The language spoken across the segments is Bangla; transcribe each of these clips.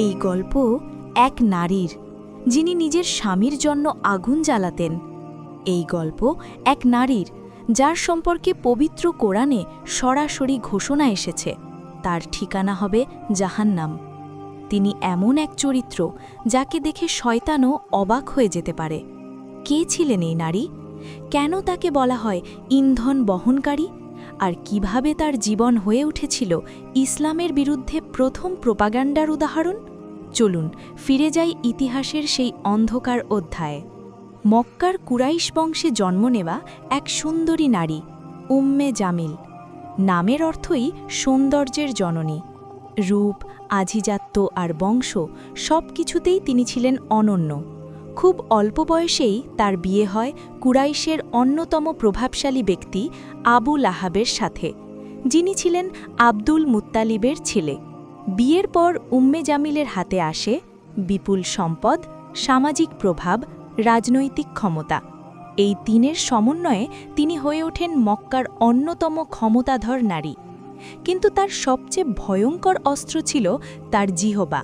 এই গল্প এক নারীর, যিনি নিজের স্বামীর জন্য আগুন জ্বালাতেন। এই গল্প এক নারীর, যার সম্পর্কে পবিত্র কোরআনে সরাসরি ঘোষণা এসেছে তার ঠিকানা হবে জাহান্নাম। তিনি এমন এক চরিত্র যাকে দেখে শয়তানও অবাক হয়ে যেতে পারে। কে ছিলেন এই নারী? কেন তাকে বলা হয় ইন্ধন বহনকারী? আর কিভাবে তার জীবন হয়ে উঠেছিল ইসলামের বিরুদ্ধে প্রথম প্রোপাগান্ডার উদাহরণ? চলুন ফিরে যাই ইতিহাসের সেই অন্ধকার অধ্যায়ে। মক্কার কুরাইশ বংশে জন্ম নেওয়া এক সুন্দরী নারী, উম্মে জামিল। নামের অর্থই সৌন্দর্যের জননী। রূপ, আভিজাত্য আর বংশ সব কিছুতেই তিনি ছিলেন অনন্য। খুব অল্প বয়সেই তার বিয়ে হয় কুরাইশের অন্যতম প্রভাবশালী ব্যক্তি আবু লাহাবের সাথে, যিনি ছিলেন আব্দুল মুত্তালিবের ছেলে। বিয়ের পর উম্মে জামিলের হাতে আসে বিপুল সম্পদ, সামাজিক প্রভাব, রাজনৈতিক ক্ষমতা। এই তিনের সমন্বয়ে তিনি হয়ে ওঠেন মক্কার অন্যতম ক্ষমতাধর নারী। কিন্তু তার সবচেয়ে ভয়ঙ্কর অস্ত্র ছিল তার জিহবা।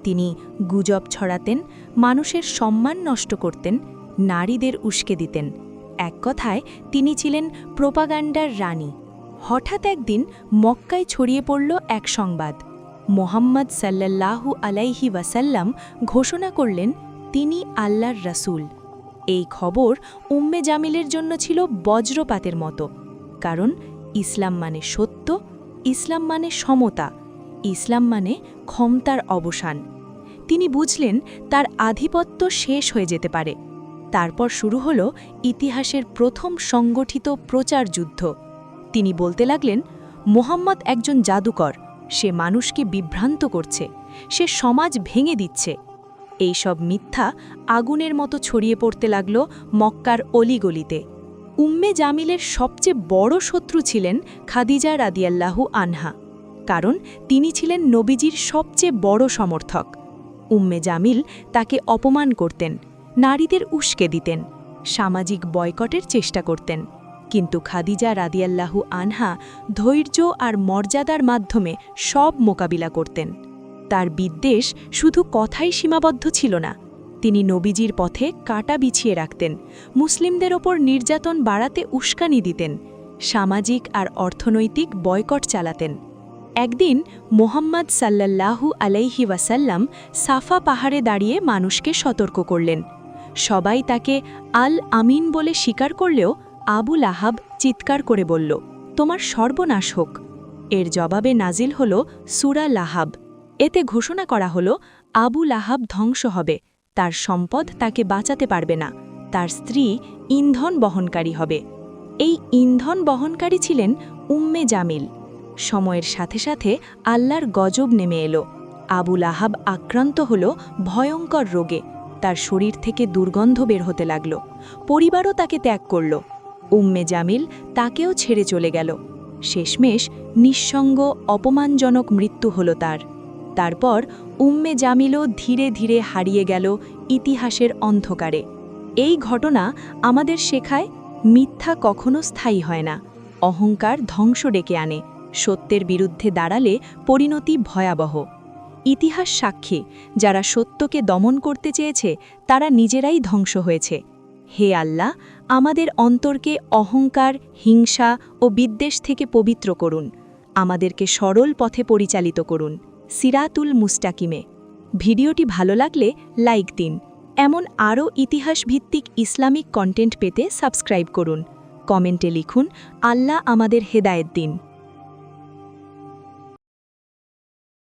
তিনি গুজব ছড়াতেন, মানুষের সম্মান নষ্ট করতেন, নারীদের উস্কে দিতেন। এক কথায় তিনি ছিলেন প্রোপাগান্ডার রানী। হঠাৎ একদিন মক্কায় ছড়িয়ে পড়ল এক সংবাদ। মোহাম্মদ সাল্লাল্লাহু আলাইহি ওয়াসাল্লাম ঘোষণা করলেন তিনি আল্লাহর রাসূল। এই খবর উম্মে জামিলের জন্য ছিল বজ্রপাতের মতো। কারণ ইসলাম মানে সত্য, ইসলাম মানে সমতা, ইসলাম মানে ক্ষমতার অবসান। তিনি বুঝলেন তার আধিপত্য শেষ হয়ে যেতে পারে। তারপর শুরু হল ইতিহাসের প্রথম সংগঠিত প্রচার যুদ্ধ। তিনি বলতে লাগলেন, মোহাম্মদ একজন জাদুকর, সে মানুষকে বিভ্রান্ত করছে, সে সমাজ ভেঙে দিচ্ছে। এইসব মিথ্যা আগুনের মতো ছড়িয়ে পড়তে লাগল মক্কার অলিগলিতে। উম্মে জামিলের সবচেয়ে বড় শত্রু ছিলেন খাদিজা রাদিয়াল্লাহু আনহা, কারণ তিনি ছিলেন নবীজির সবচেয়ে বড় সমর্থক। উম্মে জামিল তাকে অপমান করতেন, নারীদের উস্কে দিতেন, সামাজিক বয়কটের চেষ্টা করতেন। কিন্তু খাদিজা রাদিয়াল্লাহু আনহা ধৈর্য আর মর্যাদার মাধ্যমে সব মোকাবিলা করতেন। তার বিদ্বেষ শুধু কথাই সীমাবদ্ধ ছিল না, তিনি নবীজির পথে কাঁটা বিছিয়ে রাখতেন, মুসলিমদের ওপর নির্যাতন বাড়াতে উস্কানি দিতেন, সামাজিক আর অর্থনৈতিক বয়কট চালাতেন। একদিন মোহাম্মদ সাল্লাল্লাহু আলাইহি ওয়াসাল্লাম সাফা পাহাড়ে দাঁড়িয়ে মানুষকে সতর্ক করলেন। সবাই তাকে আল আমিন বলে স্বীকার করলেও আবু লাহাব চিৎকার করে বলল, তোমার সর্বনাশ হোক। এর জবাবে নাজিল হল সূরা লাহাব। এতে ঘোষণা করা হল আবু লাহাব ধ্বংস হবে, তার সম্পদ তাকে বাঁচাতে পারবে না, তার স্ত্রী ইন্ধন বহনকারী হবে। এই ইন্ধন বহনকারী ছিলেন উম্মে জামিল। সময়ের সাথে সাথে আল্লাহর গজব নেমে এলো। আবু লাহাব আক্রান্ত হল ভয়ঙ্কর রোগে, তার শরীর থেকে দুর্গন্ধ বের হতে লাগল। পরিবারও তাকে ত্যাগ করল। উম্মে জামিল তাকেও ছেড়ে চলে গেল। শেষমেশ নিঃসঙ্গ অপমানজনক মৃত্যু হল তার। তারপর উম্মে জামিলও ধীরে ধীরে হারিয়ে গেল ইতিহাসের অন্ধকারে। এই ঘটনা আমাদের শেখায়, মিথ্যা কখনো স্থায়ী হয় না, অহংকার ধ্বংস ডেকে আনে, সত্যের বিরুদ্ধে দাঁড়ালে পরিণতি ভয়াবহ। ইতিহাস সাক্ষী, যারা সত্যকে দমন করতে চেয়েছে তারা নিজেরাই ধ্বংস হয়েছে। হে আল্লাহ, আমাদের অন্তরকে অহংকার, হিংসা ও বিদ্বেষ থেকে পবিত্র করুন। আমাদেরকে সরল পথে পরিচালিত করুন, সিরাতুল মুস্তাকিমে। ভিডিওটি ভালো লাগলে লাইক দিন। এমন আরও ইতিহাসভিত্তিক ইসলামিক কন্টেন্ট পেতে সাবস্ক্রাইব করুন। কমেন্টে লিখুন, আল্লাহ আমাদের হেদায়েত দিন।